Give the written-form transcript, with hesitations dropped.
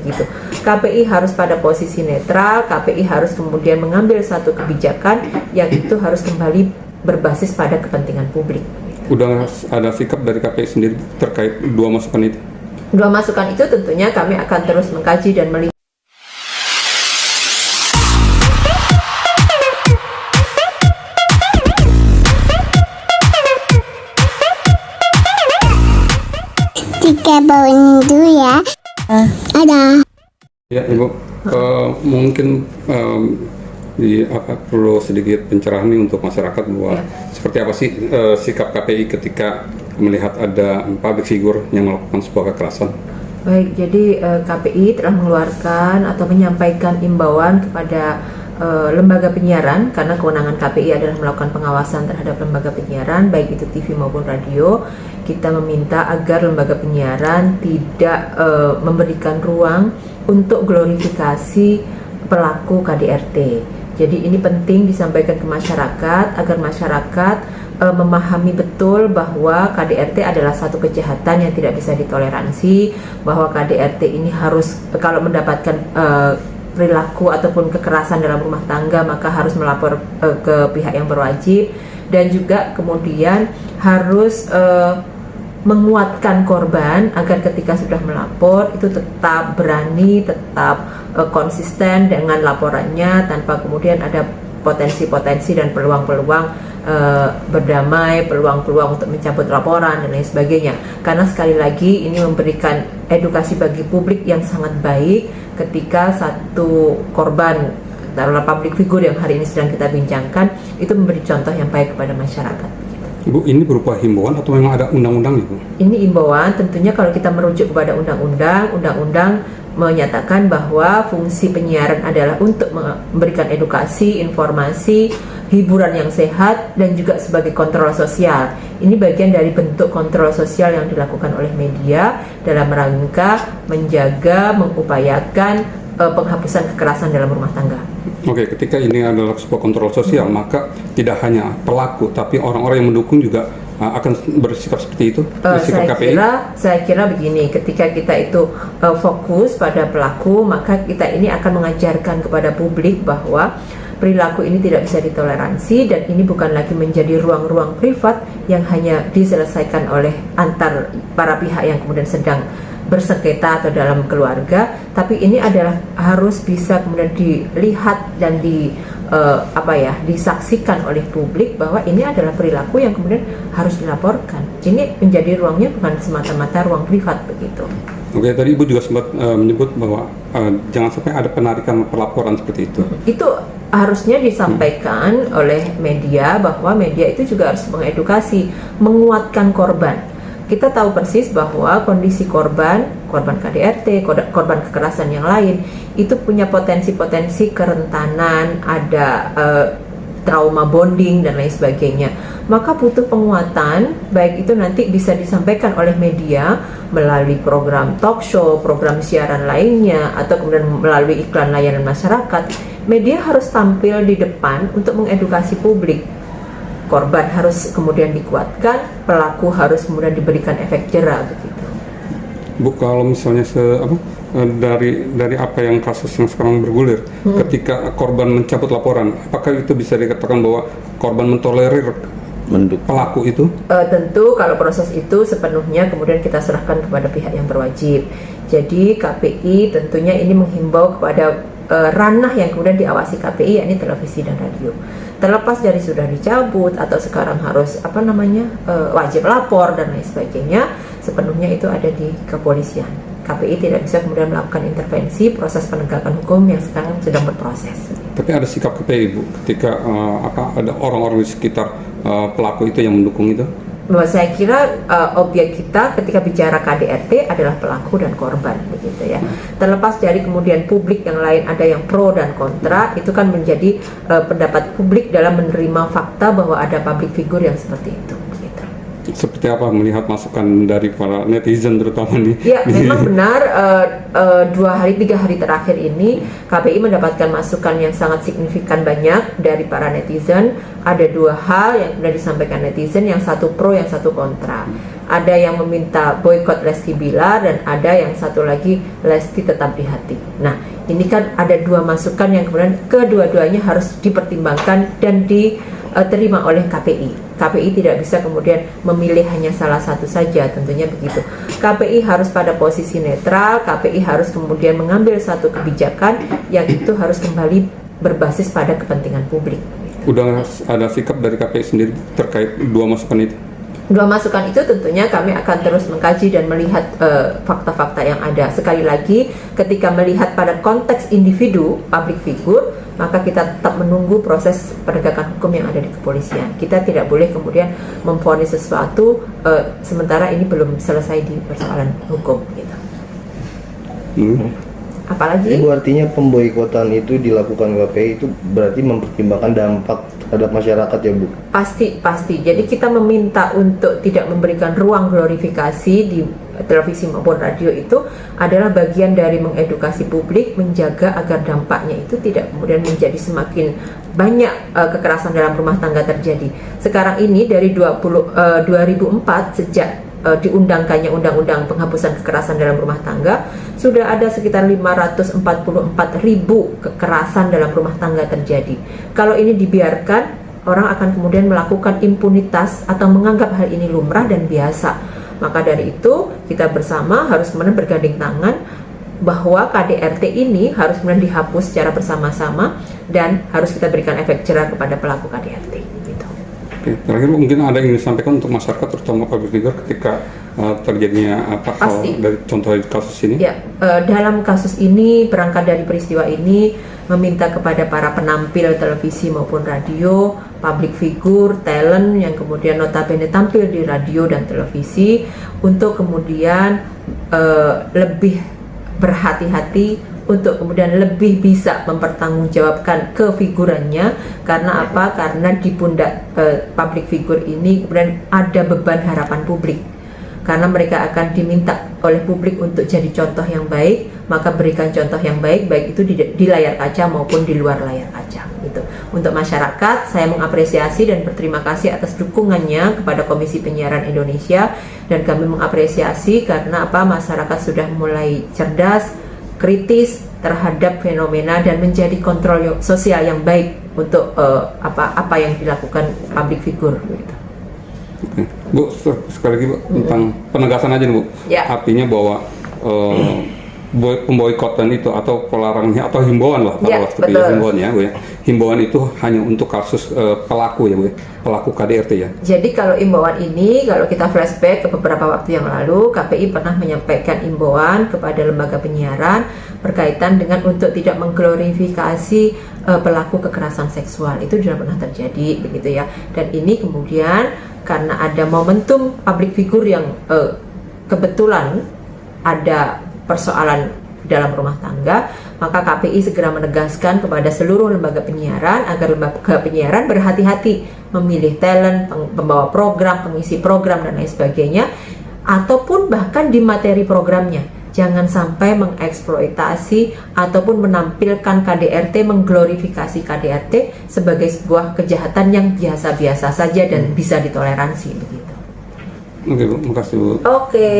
begitu. KPI harus pada posisi netral, KPI harus kemudian mengambil satu kebijakan yang itu harus kembali berbasis pada kepentingan publik. Udah ada sikap dari KPI sendiri terkait dua masukan itu? Dua masukan itu tentunya kami akan terus mengkaji dan melihat. Tiga bawang dulu ya. Ada. Ya Ibu, mungkin perlu sedikit pencerahan nih untuk masyarakat bahwa seperti apa sih sikap KPI ketika melihat ada public figure yang melakukan sebuah kekerasan? Baik, jadi KPI telah mengeluarkan atau menyampaikan imbauan kepada lembaga penyiaran, karena kewenangan KPI adalah melakukan pengawasan terhadap lembaga penyiaran baik itu TV maupun radio. Kita meminta agar lembaga penyiaran tidak memberikan ruang untuk glorifikasi pelaku KDRT. Jadi ini penting disampaikan ke masyarakat agar masyarakat memahami betul bahwa KDRT adalah satu kejahatan yang tidak bisa ditoleransi, bahwa KDRT ini harus kalau mendapatkan perilaku ataupun kekerasan dalam rumah tangga maka harus melapor ke pihak yang berwajib, dan juga kemudian harus menguatkan korban agar ketika sudah melapor itu tetap berani, tetap konsisten dengan laporannya tanpa kemudian ada potensi-potensi dan peluang-peluang berdamai, peluang-peluang untuk mencabut laporan dan lain sebagainya. Karena sekali lagi ini memberikan edukasi bagi publik yang sangat baik ketika satu korban dalam public figure yang hari ini sedang kita bincangkan itu memberi contoh yang baik kepada masyarakat. Bu, ini berupa himbauan atau memang ada undang-undangnya, Bu? Ini himbauan, tentunya kalau kita merujuk kepada undang-undang menyatakan bahwa fungsi penyiaran adalah untuk memberikan edukasi, informasi, hiburan yang sehat, dan juga sebagai kontrol sosial. Ini bagian dari bentuk kontrol sosial yang dilakukan oleh media dalam rangka menjaga, mengupayakan penghapusan kekerasan dalam rumah tangga. Oke, ketika ini adalah sebuah kontrol sosial, maka tidak hanya pelaku, tapi orang-orang yang mendukung juga akan bersikap seperti itu? Saya kira begini, ketika kita itu fokus pada pelaku, maka kita ini akan mengajarkan kepada publik bahwa perilaku ini tidak bisa ditoleransi dan ini bukan lagi menjadi ruang-ruang privat yang hanya diselesaikan oleh antar para pihak yang kemudian sedang bersengketa atau dalam keluarga, tapi ini adalah harus bisa kemudian dilihat dan disaksikan oleh publik bahwa ini adalah perilaku yang kemudian harus dilaporkan. Ini menjadi ruangnya bukan semata-mata ruang privat begitu. Oke, tadi Ibu juga sempat menyebut bahwa jangan sampai ada penarikan pelaporan seperti itu. Itu harusnya disampaikan oleh media, bahwa media itu juga harus mengedukasi, menguatkan korban. Kita tahu persis bahwa kondisi korban KDRT, korban kekerasan yang lain itu punya potensi-potensi kerentanan, ada trauma bonding dan lain sebagainya. Maka butuh penguatan, baik itu nanti bisa disampaikan oleh media melalui program talk show, program siaran lainnya, atau kemudian melalui iklan layanan masyarakat. Media harus tampil di depan untuk mengedukasi publik. Korban harus kemudian dikuatkan, pelaku harus kemudian diberikan efek jera begitu. Bu, kalau misalnya dari apa yang kasus yang sekarang bergulir, ketika korban mencabut laporan, apakah itu bisa dikatakan bahwa korban mentolerir pelaku itu? Tentu kalau proses itu sepenuhnya kemudian kita serahkan kepada pihak yang berwajib. Jadi KPI tentunya ini menghimbau kepada ranah yang kemudian diawasi KPI, yakni televisi dan radio. Terlepas dari sudah dicabut atau sekarang harus wajib lapor dan lain sebagainya, sepenuhnya itu ada di kepolisian. KPI tidak bisa kemudian melakukan intervensi proses penegakan hukum yang sekarang sedang berproses. Tapi ada sikap KPI, Bu, ketika ada orang-orang di sekitar pelaku itu yang mendukung itu? Saya kira objek kita ketika bicara KDRT adalah pelaku dan korban begitu ya. Terlepas dari kemudian publik yang lain ada yang pro dan kontra, itu kan menjadi pendapat publik dalam menerima fakta bahwa ada public figure yang seperti itu. Gitu. Seperti apa melihat masukan dari para netizen terutama nih? Ya, memang benar 3 hari terakhir ini KPI mendapatkan masukan yang sangat signifikan banyak dari para netizen. Ada 2 hal yang sudah disampaikan netizen, yang satu pro, yang satu kontra. Ada yang meminta boykot Lesti Bilar dan ada yang satu lagi Lesti tetap di hati. Nah, ini kan ada dua masukan yang kemudian kedua-duanya harus dipertimbangkan dan diterima oleh KPI. KPI tidak bisa kemudian memilih hanya salah satu saja, tentunya begitu. KPI harus pada posisi netral, KPI harus kemudian mengambil satu kebijakan yang itu harus kembali berbasis pada kepentingan publik. Udah ada sikap dari KPI sendiri terkait dua masukan itu? Dua masukan itu tentunya kami akan terus mengkaji dan melihat fakta-fakta yang ada. Sekali lagi, ketika melihat pada konteks individu, public figure, maka kita tetap menunggu proses penegakan hukum yang ada di kepolisian. Kita tidak boleh kemudian memvonis sesuatu sementara ini belum selesai di persoalan hukum. Gitu. Apalagi? Ibu, artinya pemboikotan itu dilakukan KPI itu berarti mempertimbangkan dampak terhadap masyarakat ya Bu? Pasti. Jadi kita meminta untuk tidak memberikan ruang glorifikasi di televisi maupun radio itu adalah bagian dari mengedukasi publik, menjaga agar dampaknya itu tidak kemudian menjadi semakin banyak kekerasan dalam rumah tangga terjadi. Sekarang ini dari 2004 sejak diundangkannya Undang-Undang Penghapusan Kekerasan dalam Rumah Tangga, sudah ada sekitar 544.000 kekerasan dalam rumah tangga terjadi. Kalau ini dibiarkan, orang akan kemudian melakukan impunitas atau menganggap hal ini lumrah dan biasa. Maka dari itu, kita bersama harus kemudian bergandeng tangan bahwa KDRT ini harus kemudian dihapus secara bersama-sama dan harus kita berikan efek jerah kepada pelaku KDRT. Oke, terakhir mungkin ada yang disampaikan untuk masyarakat terutama public figure ketika terjadinya hal dari contoh kasus ini? Ya, dalam kasus ini berangkat dari peristiwa ini meminta kepada para penampil televisi maupun radio, public figure, talent yang kemudian notabene tampil di radio dan televisi untuk kemudian lebih berhati-hati untuk kemudian lebih bisa mempertanggungjawabkan kefigurannya. Karena apa? Karena di pundak public figure ini kemudian ada beban harapan publik. Karena mereka akan diminta oleh publik untuk jadi contoh yang baik, maka berikan contoh yang baik, baik itu di layar kaca maupun di luar layar kaca. Gitu. Untuk masyarakat, saya mengapresiasi dan berterima kasih atas dukungannya kepada Komisi Penyiaran Indonesia, dan kami mengapresiasi karena apa? Masyarakat sudah mulai cerdas, kritis terhadap fenomena dan menjadi kontrol sosial yang baik untuk apa yang dilakukan public figure. Gitu. Oke. Bu, sekali lagi Bu, tentang penegasan aja nih Bu. Ya. Artinya bahwa pemboikotan itu atau pelarangannya atau himbauan lah, Ya, seperti himbauan ya Bu ya. Himbauan itu hanya untuk kasus pelaku ya Bu ya, pelaku KDRT ya. Jadi kalau imbauan ini, kalau kita flashback ke beberapa waktu yang lalu, KPI pernah menyampaikan imbauan kepada lembaga penyiaran berkaitan dengan untuk tidak mengglorifikasi pelaku kekerasan seksual. Itu sudah pernah terjadi begitu ya. Dan ini kemudian karena ada momentum public figure yang kebetulan ada persoalan dalam rumah tangga, maka KPI segera menegaskan kepada seluruh lembaga penyiaran agar lembaga penyiaran berhati-hati memilih talent, pembawa program, pengisi program dan lain sebagainya, ataupun bahkan di materi programnya. Jangan sampai mengeksploitasi ataupun menampilkan KDRT, mengglorifikasi KDRT sebagai sebuah kejahatan yang biasa-biasa saja dan bisa ditoleransi begitu. Oke Bu, makasih Bu. Oke.